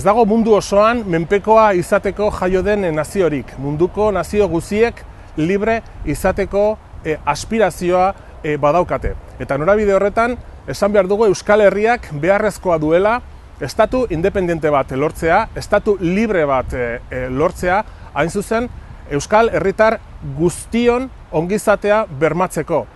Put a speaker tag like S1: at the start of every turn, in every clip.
S1: Ez dago mundu osoan menpekoa izateko jaio den naziorik. Munduko nazio guziek libre izateko aspirazioa badaukate. Eta norabide horretan, esan behar dugu Euskal Herriak beharrezkoa duela estatu independente bat lortzea, estatu libre bat lortzea, hain zuzen Euskal Herritar guztion ongizatea bermatzeko.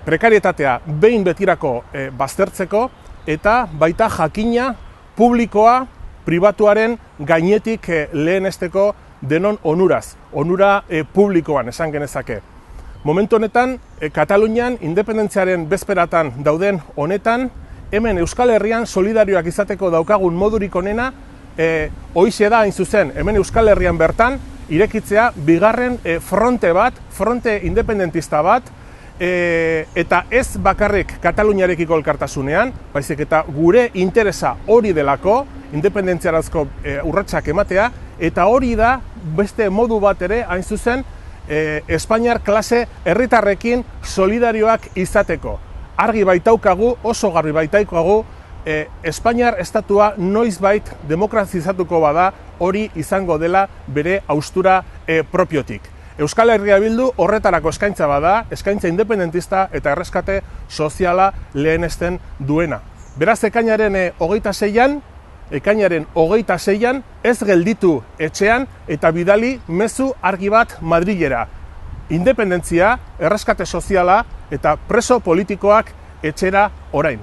S1: Prekarietatea behin betirako baztertzeko eta baita jakina publikoa pribatuaren gainetik lehenesteko denon onuraz, onura publikoan esan genezake. Momentu honetan, Katalunian independentziaren bezperatan dauden honetan, hemen Euskal Herrian solidarioak izateko daukagun modurik onena, horixe da hain zuzen, hemen Euskal Herrian bertan, irekitzea bigarren fronte bat, fronte independentista bat, eta ez bakarrik Kataluniarekiko elkartasunean, baizik eta gure interesa hori delako, independentziarazko urratsak ematea, eta hori da beste modu bat ere, hain zuzen, Espainiar klase herritarrekin solidarioak izateko. Argi baitaukagu, oso garbi baitaukagu, Espainiar estatua noizbait demokrazizatuko bada hori izango dela bere haustura propiotik. Euskal Herria Bildu horretarako eskaintza bada, eskaintza independentista eta erreskate soziala lehenesten duena. Beraz, ekainaren 26an ez gelditu etxean eta bidali mezu argi bat Madrilera. Independentzia, erreskate soziala eta preso politikoak etxera orain.